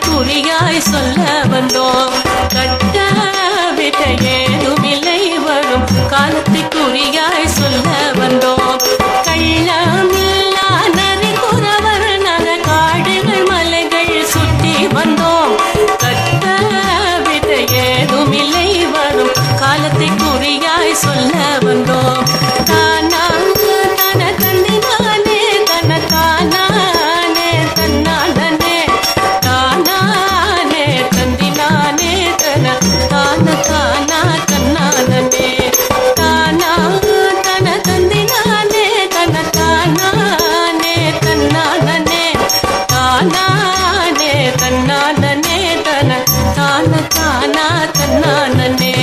குறியாய் சொல்ல வந்தோம். கட்ட விட ஏதுமில்லை வரும் காலத்தை குறியாய் சொல்ல வந்தோம். கள்ளமில்லா நரி குறவர் நல காடுகள் மலைகள் சுற்றி வந்தோம். கட்ட விட ஏதுமில்லை வரும் காலத்தை குறியாய் சொல்ல வந்தோம். தானா தன தந்தினானே தனக்கானே தன்னானே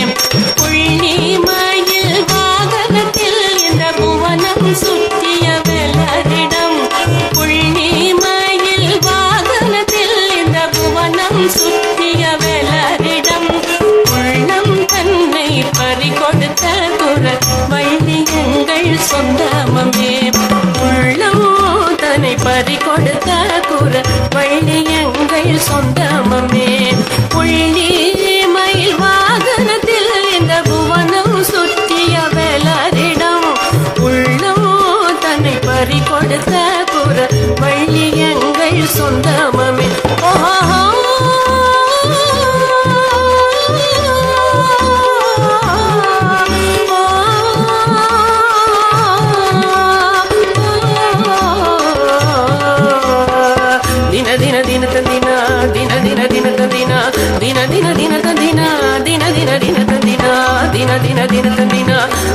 புள்ளிமயில் வாகனத்தில் இந்த புவனம் சுற்றிய வெள்ளரிடம். புள்ளிமயில் வாகனத்தில் இந்த புவனம் சுற்றிய வெள்ளரிடம். உள்ளம் தன்னை பறிகொடுத்த குற வள்ளி எங்கள் சொந்தமே. உள்ளம் தன்னை பறிகொடுத்த குற வள்ளி எங்கள் சொந்தமே. புள்ளி மயில் வாகனத்தில் இந்த புவனம் சுற்றிய வெள்ளரிடம். உள்ளம் தன்னை பறிகொடுத்த குற வள்ளி எங்கள் சொந்தமே. ஓஹோ ದಿನ ದಿನ ದಿನ ತಂದಿನ ದಿನ ದಿನ ದಿನ ತಂದಿನ ದಿನ ದಿನ ದಿನ ತಂದಿನ ದಿನ ದಿನ ದಿನ ತಂದಿನ ದಿನ ದಿನ ದಿನ ತಂದಿನ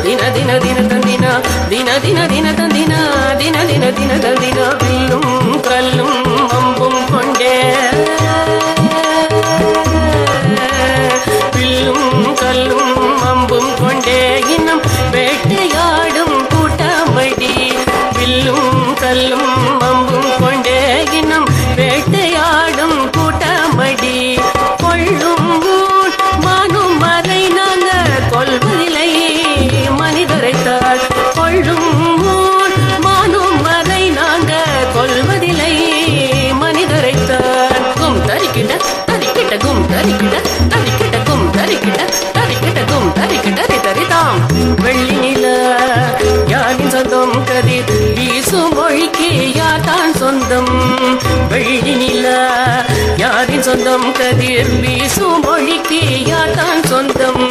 ದಿನ ದಿನ ದಿನ ತಂದಿನ ದಿನ ದಿನ ದಿನ ತಂದಿನ ದಿನ ದಿನ ದಿನ ತಂದಿನ. வில்லும் கல்லும் அம்பும் கொண்டே வில்லும் கல்லும் அம்பும் கொண்டே இன்னும் வேட்டையாடும் கூட்டமடி. வில்லும் கல்லும் அம்பும் கொண்டே இன்னும் வேட்டையாடும் கூட்டமடி. கொள்ளும் மானும் மறை நாங்க கொள்வதில்லை மனிதரைத்தாள். கொள்ளும் மானும் மறை நாங்க கொள்வதில்லை மனிதரைத்தாள். கும் தரிக்கிட்ட தரிக்கிட்ட கும் தரிக்கிட்ட தரிக்கிட்ட கும் தரிக்கிட்ட தரிக்கிட்ட கும் தரிக்கிட்ட தரிதாம். வெள்ளி நில யாரின் சொந்தம் கதிர் வீசும் மொழிக்கு யார்தான் சொந்தம். வெள்ளி நில யாரின் சொந்தம் கதிர் வீசும் மொழிக்கு யார்தான் சொந்தம்.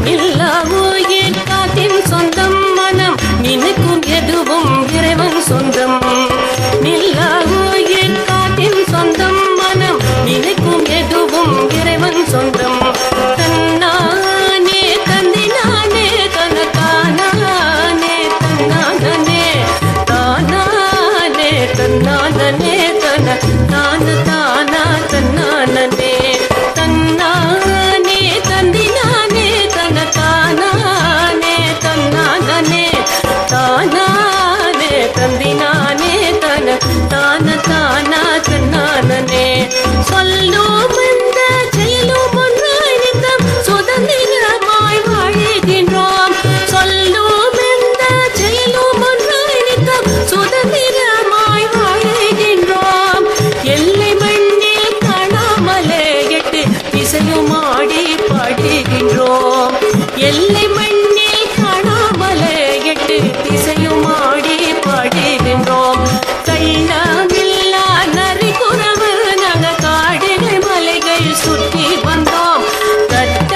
நில்லாவோயின் காத்தின் சொந்தம் மனம் நினைக்கும் எதுவும் இறைவன் சொந்தம். நில்லாவோயின் காத்தின் சொந்தம் மனம் நினைக்கும் எதுவும் இறைவன் சொந்தம். தன்னானே தந்தினானே தனக்கானே தன்னானே தானானே தன்னானே தன தான தானா தன்னானே தன்னானே தந்தினானே தனக்கானே தன்னானே தானானே தந்தினானே தன தான தானா தன்னானே. சொல்லும் இந்த செயலும் ஒன்றாய் நித்தம் சுதந்திரமாய் வாழுகின்றோம். சொல்லும் இந்த செயலும் ஒன்றாய் நித்தம் சுதந்திரமாய் வாழுகின்றோம். எல்லை மண்ணில் காணாமலே எட்டு திசையும் ஆடி பாடுகின்றோம். எல்லை மண்ணில் காணாமலே எட்டு திசையும் ஆடி பாடுகின்றோம். கள்ளமில்லா நரி குறவர் நக காடுகள் மலைகள் சுற்றி வந்தோம். கட்ட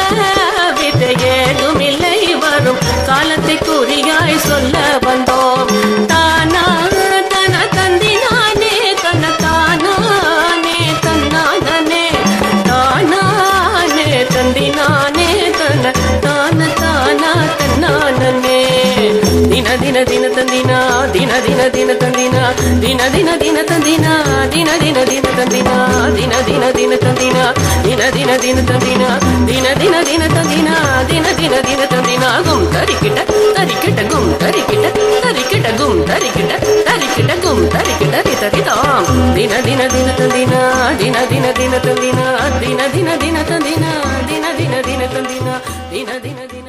விட ஏதுமில்லை வரும் காலத்தை குறியாய் சொல்ல வந்தோம். தானா தன தந்தினானே தனக்கானே தன்னானே தானானே தந்தினானே தன தான தான ತಂದಿನ ದಿನ ದಿನ ದಿನ ತಂದಿನ ದಿನ ದಿನ ದಿನ ತಂದಿನ ದಿನ ದಿನ ದಿನ ತಂದಿನ ದಿನ ದಿನ ದಿನ ತಂದಿನ ದಿನ ದಿನ ದಿನ ತಂದಿನ ದಿನ ದಿನ ದಿನ ತಂದಿನ ದಿನ ದಿನ ದಿನ ತಂದಿನ ಗುಂ ತರಿಕಿಟ ತರಿಕಿಟ ಗುಂ ತರಿಕಿಟ ತರಿಕಿಟ ಗುಂ ತರಿಕಿಟ ತರಿಕಿಟ ಗುಂ ತರಿಕಿಟ ರಿತರಿತಾಂ ದಿನ ದಿನ ದಿನ ತಂದಿನ ದಿನ ದಿನ ದಿನ ತಂದಿನ ದಿನ ದಿನ ದಿನ ತಂದಿನ ದಿನ ದಿನ ದಿನ ತಂದಿನ ದಿನ ದಿನ ದಿನ